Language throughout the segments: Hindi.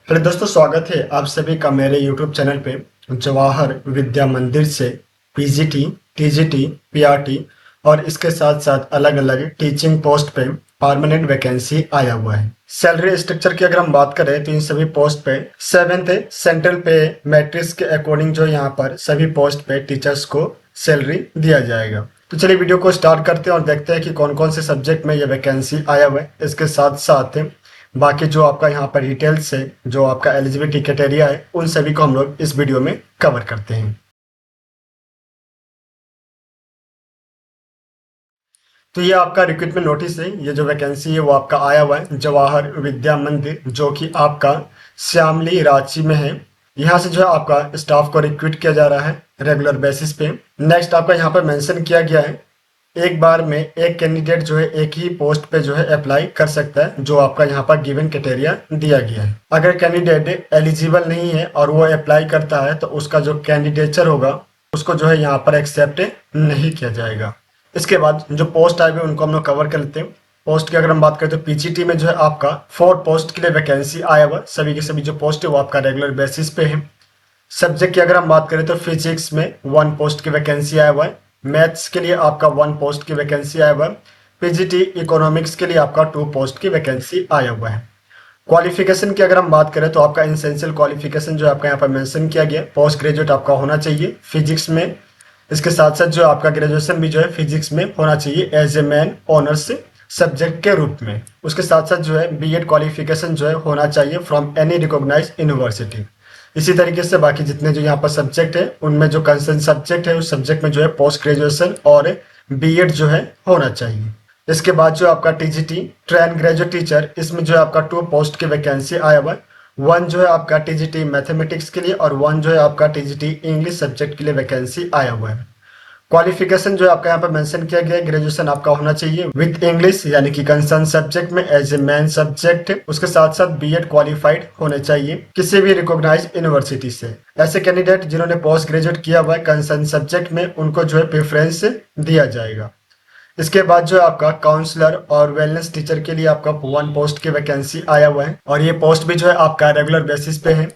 हेलो दोस्तों, स्वागत है आप सभी का मेरे यूट्यूब चैनल पे। जवाहर विद्या मंदिर से पीजीटी, टीजीटी, पीआरटी और इसके साथ साथ अलग अलग टीचिंग पोस्ट पे परमानेंट वैकेंसी आया हुआ है। सैलरी स्ट्रक्चर की अगर हम बात करें तो इन सभी पोस्ट पे सेवेंथ सेंट्रल पे मैट्रिक्स के अकॉर्डिंग जो यहाँ पर सभी पोस्ट पे टीचर्स को सैलरी दिया जाएगा। तो चलिए वीडियो को स्टार्ट करते हैं और देखते हैं कि कौन कौन से सब्जेक्ट में ये वैकेंसी आया हुआ है। इसके साथ साथ बाकी जो आपका यहाँ पर डिटेल्स है, जो आपका एलिजिबिलिटी क्राइटेरिया है, उन सभी को हम लोग इस वीडियो में कवर करते हैं। तो ये आपका रिक्रूटमेंट नोटिस है। ये जो वैकेंसी है वो आपका आया हुआ है जवाहर विद्या मंदिर, जो कि आपका श्यामली रांची में है। यहाँ से जो है आपका स्टाफ को रिक्रूट किया जा रहा है रेगुलर बेसिस पे। नेक्स्ट आपका यहाँ पर मेंशन किया गया है एक बार में एक कैंडिडेट जो है एक ही पोस्ट पे जो है अप्लाई कर सकता है, जो आपका यहाँ पर गिवन क्राइटेरिया दिया गया है। अगर कैंडिडेट एलिजिबल नहीं है और वो अप्लाई करता है तो उसका जो कैंडिडेचर होगा उसको जो है यहाँ पर एक्सेप्ट नहीं किया जाएगा। इसके बाद जो पोस्ट आए हुए उनको हम लोग कवर कर लेते हैं। पोस्ट की अगर हम बात करें तो पीजीटी में जो है आपका 4 पोस्ट के लिए वैकेंसी आया हुआ। सभी के सभी जो पोस्ट है वो आपका रेगुलर बेसिस पे है। सब्जेक्ट की अगर हम बात करें तो फिजिक्स में 1 पोस्ट की वैकेंसी आया हुआ है। मैथ्स के लिए आपका 1 पोस्ट की वैकेंसी आया हुआ है। पीजीटी इकोनॉमिक्स के लिए आपका 2 पोस्ट की वैकेंसी आया हुआ है। क्वालिफिकेशन की अगर हम बात करें तो आपका एसेंशियल क्वालिफिकेशन जो आपका यहाँ पर मेंशन किया गया, पोस्ट ग्रेजुएट आपका होना चाहिए फिजिक्स में। इसके साथ साथ जो आपका ग्रेजुएशन भी जो है फिजिक्स में होना चाहिए as a main honours subject के रूप में। उसके साथ साथ जो है बीएड क्वालिफिकेशन जो है होना चाहिए फ्रॉम एनी रिकॉग्नाइज्ड यूनिवर्सिटी। इसी तरीके से बाकी जितने जो यहाँ पर सब्जेक्ट है उनमें जो कंसर्न सब्जेक्ट है उस सब्जेक्ट में जो है पोस्ट ग्रेजुएशन और बीएड जो है होना चाहिए। इसके बाद जो आपका टीजीटी ट्रेन ग्रेजुएट टीचर, इसमें जो है आपका 2 पोस्ट की वैकेंसी आया हुआ है। 1 जो है आपका टीजीटी मैथमेटिक्स के लिए और 1 जो है आपका टीजीटी इंग्लिश सब्जेक्ट के लिए वैकेंसी आया हुआ है। क्वालिफिकेशन जो है आपका यहाँ पर मेंशन किया गया है, ग्रेजुएशन आपका होना चाहिए विद इंग्लिश यानी कि कंसर्न सब्जेक्ट में एज ए मेन सब्जेक्ट। उसके साथ साथ बीएड क्वालिफाइड होने चाहिए किसी भी रिकॉग्नाइज्ड यूनिवर्सिटी से। ऐसे कैंडिडेट जिन्होंने पोस्ट ग्रेजुएट किया हुआ है कंसर्न सब्जेक्ट में उनको जो है प्रेफरेंस दिया जाएगा। इसके बाद जो है आपका काउंसलर और वेलनेस टीचर के लिए आपका 1 पोस्ट की वैकेंसी आया हुआ है और ये पोस्ट भी जो है आपका रेगुलर बेसिस पे है।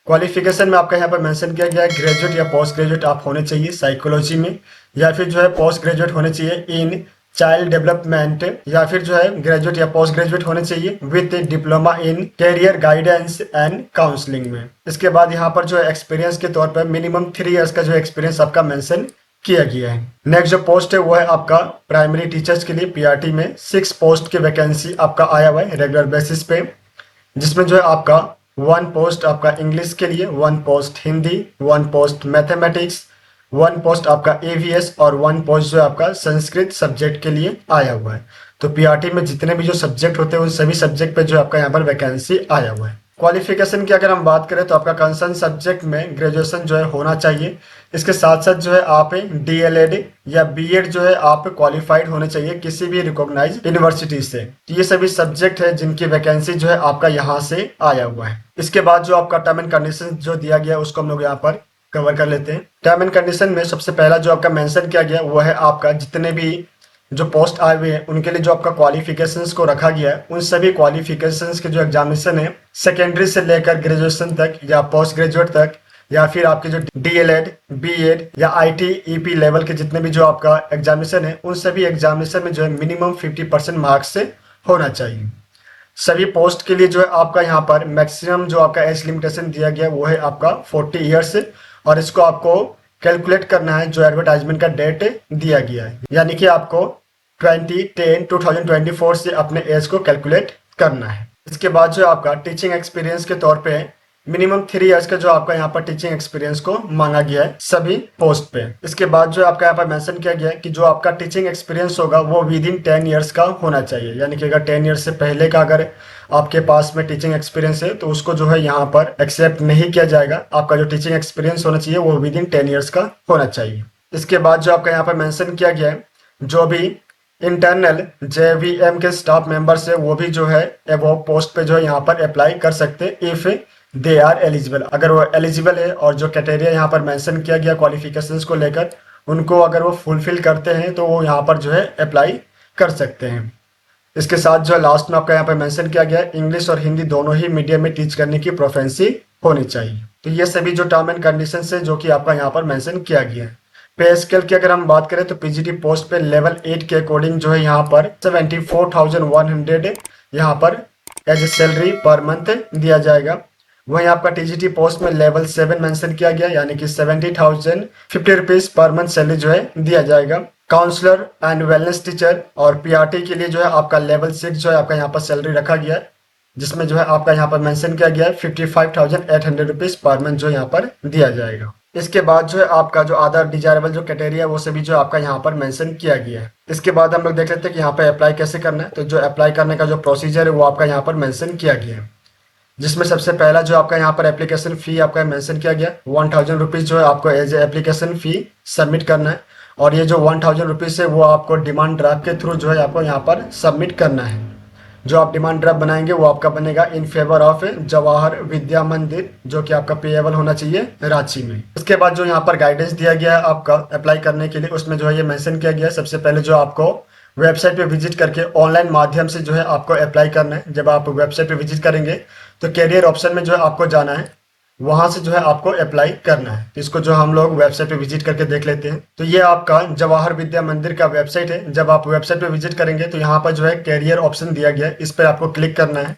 क्वालिफिकेशन में आपका यहाँ पर मेंशन किया गया है ग्रेजुएट या पोस्ट ग्रेजुएट आप होने चाहिए साइकोलॉजी में, या फिर जो है पोस्ट ग्रेजुएट होने चाहिए इन चाइल्ड डेवलपमेंट, या फिर जो है ग्रेजुएट या पोस्ट ग्रेजुएट होने चाहिए with diploma in career guidance and counselling में। इसके बाद यहाँ पर जो है एक्सपीरियंस के तौर पर मिनिमम 3 इयर्स का जो एक्सपीरियंस आपका मेंशन किया गया है। नेक्स्ट जो पोस्ट है वो है आपका प्राइमरी टीचर्स के लिए पीआरटी में 6 पोस्ट की वैकेंसी आपका आया हुआ है रेगुलर बेसिस पे, जिसमें जो है आपका 1 पोस्ट आपका इंग्लिश के लिए, 1 post Hindi, 1 post mathematics, 1 post आपका एवीएस और 1 पोस्ट जो है आपका संस्कृत सब्जेक्ट के लिए आया हुआ है। तो पीआरटी में जितने भी जो सब्जेक्ट होते हैं उन सभी सब्जेक्ट पे जो आपका यहाँ पर वैकेंसी आया हुआ है। क्वालिफिकेशन की अगर हम बात करें तो आपका कंसर्न सब्जेक्ट में ग्रेजुएशन जो है होना चाहिए। इसके साथ साथ जो है आप डीएलएड या बीएड जो है आप क्वालिफाइड होने चाहिए किसी भी रिकॉग्नाइज्ड यूनिवर्सिटी से। तो ये सभी सब्जेक्ट है जिनकी वैकेंसी जो है आपका यहाँ से आया हुआ है। इसके बाद जो आपका टर्म एंड कंडीशन जो दिया गया है उसको हम लोग यहाँ पर कवर कर लेते हैं। टर्म एंड कंडीशन में सबसे पहला जो आपका मेंशन किया गया वो है आपका जितने भी जो पोस्ट आए हुए हैं उनके लिए जो आपका क्वालिफिकेशंस को रखा गया है उन सभी क्वालिफिकेशंस के जो एग्जामिनेशन है सेकेंडरी से लेकर ग्रेजुएशन तक या पोस्ट ग्रेजुएट तक, या फिर आपके जो डीएलएड, बीएड या आईटी, ईपी लेवल के जितने भी जो आपका एग्जामिनेशन है उन सभी एग्जामिनेशन में जो है मिनिमम 50% मार्क्स से होना चाहिए। सभी पोस्ट के लिए जो है आपका यहाँ पर मैक्सिमम जो आपका एज लिमिटेशन दिया गया वो है आपका 40 ईयर्स और इसको आपको कैलकुलेट करना है जो एडवर्टाइजमेंट का डेट दिया गया है, यानी कि आपको 2024 से अपने एज को कैलकुलेट करना है। इसके बाद जो आपका टीचिंग एक्सपीरियंस के तौर पे मिनिमम 3 इयर्स का जो आपका यहाँ पर टीचिंग एक्सपीरियंस को मांगा गया है सभी पोस्ट पे। इसके बाद जो आपका यहाँ पर मेंशन किया गया है कि जो आपका टीचिंग एक्सपीरियंस होगा वो विद इन 10 इयर्स का होना चाहिए, यानी कि अगर 10 इयर्स से पहले का अगर आपके पास में टीचिंग एक्सपीरियंस है तो उसको जो है यहाँ पर एक्सेप्ट नहीं किया जाएगा। आपका जो टीचिंग एक्सपीरियंस होना चाहिए वो विद इन 10 इयर्स का होना चाहिए। इसके बाद जो आपका यहाँ पर मेंशन किया गया है जो भी इंटरनल जेवीएम के स्टाफ मेंबर्स है वो भी जो है वो पोस्ट पे जो है यहाँ पर अप्लाई कर सकते हैं इफ दे आर एलिजिबल। अगर वो एलिजिबल है और जो क्राइटेरिया यहाँ पर मेंशन किया गया क्वालिफिकेशंस को लेकर उनको अगर वो फुलफिल करते हैं तो वो यहाँ पर जो है अप्लाई कर सकते हैं। इसके साथ जो है लास्ट में आपका यहाँ पर मेंशन किया गया है इंग्लिश और हिंदी दोनों ही मीडियम में टीच करने की प्रोफेंसी होनी चाहिए। तो ये सभी जो टर्म एंड कंडीशन है जो कि आपका यहाँ पर मेंशन किया गया है। पे स्केल की अगर हम बात करें तो पीजीटी पोस्ट पे लेवल 8 के अकॉर्डिंग जो है यहाँ पर 74,100 यहाँ पर as a salary per month दिया जाएगा। वहीं आपका टीजीटी पोस्ट में लेवल 7 मेंशन किया गया यानी कि 70,050 रुपीज पर मंथ सैलरी जो है दिया जाएगा। काउंसलर एंड वेलनेस टीचर और पीआरटी के लिए जो है आपका लेवल 6 जो है आपका यहाँ पर सैलरी रखा गया है, जिसमें जो है आपका यहाँ पर मेंशन किया गया है 55,800 रुपीज पर मंथ जो यहाँ पर दिया जाएगा। इसके बाद जो है आपका जो अदर डिजायरेबल जो कैटेगरी है वो सभी जो आपका यहाँ पर मेंशन किया गया है। इसके बाद हम लोग देख लेते हैं कि यहाँ पर अप्लाई कैसे करना है। तो जो अप्लाई करने का जो प्रोसीजर है वो आपका यहाँ पर मेंशन किया गया है, जिसमें सबसे पहला जो आपका यहाँ पर एप्लीकेशन फी आपका मेंशन किया गया 1,000 रुपीज जो है आपको as a application fee submit करना है। और ये जो 1,000 रुपीज है वो आपको डिमांड ड्राफ्ट के थ्रू जो है आपको यहाँ पर सबमिट करना है। जो आप डिमांड ड्राफ्ट बनाएंगे वो आपका बनेगा इन फेवर ऑफ जवाहर विद्या मंदिर, जो कि आपका पेएबल होना चाहिए रांची में। इसके बाद जो यहाँ पर गाइडेंस दिया गया है आपका अप्लाई करने के लिए, उसमें जो है ये मेंशन किया गया है सबसे पहले जो आपको वेबसाइट पे विजिट करके ऑनलाइन माध्यम से जो है आपको अप्लाई करना है। जब आप वेबसाइट पे विजिट करेंगे तो कैरियर ऑप्शन में जो है आपको जाना है, वहां से जो है आपको अप्लाई करना है। इसको जो हम लोग वेबसाइट पे विजिट करके देख लेते हैं। तो ये आपका जवाहर विद्या मंदिर का वेबसाइट है। जब आप वेबसाइट पे विजिट करेंगे तो यहाँ पर जो है कैरियर ऑप्शन दिया गया है, इस पर आपको क्लिक करना है।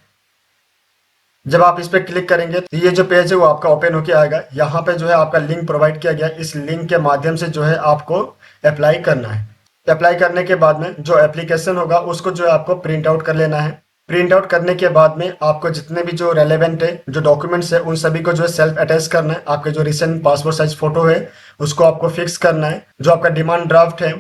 जब आप इस पर क्लिक करेंगे तो ये जो पेज है वो आपका ओपन होकर आएगा। यहाँ पे जो है आपका लिंक प्रोवाइड किया गया है, इस लिंक के माध्यम से जो है आपको अप्लाई करना है। अप्लाई करने के बाद में जो एप्लीकेशन होगा उसको जो है आपको प्रिंट आउट कर लेना है। प्रिंट आउट करने के बाद में आपको जितने भी जो रेलेवेंट है जो डॉक्यूमेंट्स है उन सभी को जो है सेल्फ अटैच करना है। आपके जो रिसेंट पासपोर्ट साइज फोटो है उसको आपको फिक्स करना है। जो आपका डिमांड ड्राफ्ट है,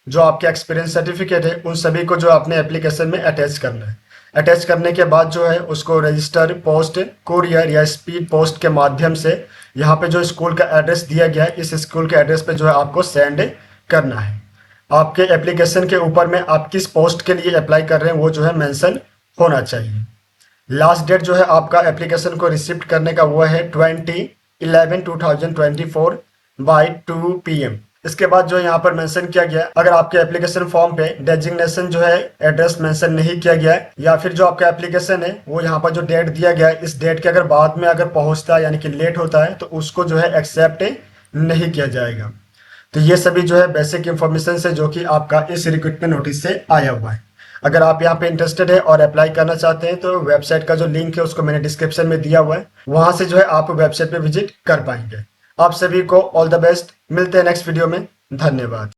जो आपके एक्सपीरियंस सर्टिफिकेट है, उन सभी को जो अपने एप्लीकेशन में अटैच करना है। अटैच करने के बाद जो है उसको रजिस्टर पोस्ट, कुरियर या स्पीड पोस्ट के माध्यम से यहाँ पे जो स्कूल का एड्रेस दिया गया है इस स्कूल के एड्रेस पे जो है आपको सेंड करना है। आपके एप्लीकेशन के ऊपर में आप किस पोस्ट के लिए अप्लाई कर रहे हैं वो जो है मेंशन होना चाहिए। लास्ट डेट जो है आपका एप्लीकेशन को रिसिप्ट करने का वो है 20/11/2024 बाय 2 PM। इसके बाद जो यहाँ पर मेंशन किया गया, अगर आपके एप्लीकेशन फॉर्म पे डेजिग्नेशन जो है एड्रेस मेंशन नहीं किया गया है या फिर जो आपका एप्लीकेशन है वो यहाँ पर जो डेट दिया गया है इस डेट के अगर बाद में अगर पहुँचता है यानी कि लेट होता है तो उसको जो है एक्सेप्ट नहीं किया जाएगा। तो ये सभी जो है बेसिक इंफॉर्मेशन है जो कि आपका इस रिक्रूटमेंट नोटिस से आया हुआ है। अगर आप यहाँ पे इंटरेस्टेड है और अप्लाई करना चाहते हैं तो वेबसाइट का जो लिंक है उसको मैंने डिस्क्रिप्शन में दिया हुआ है, वहां से जो है आप वेबसाइट पे विजिट कर पाएंगे। आप सभी को ऑल द बेस्ट। मिलते हैं नेक्स्ट वीडियो में। धन्यवाद।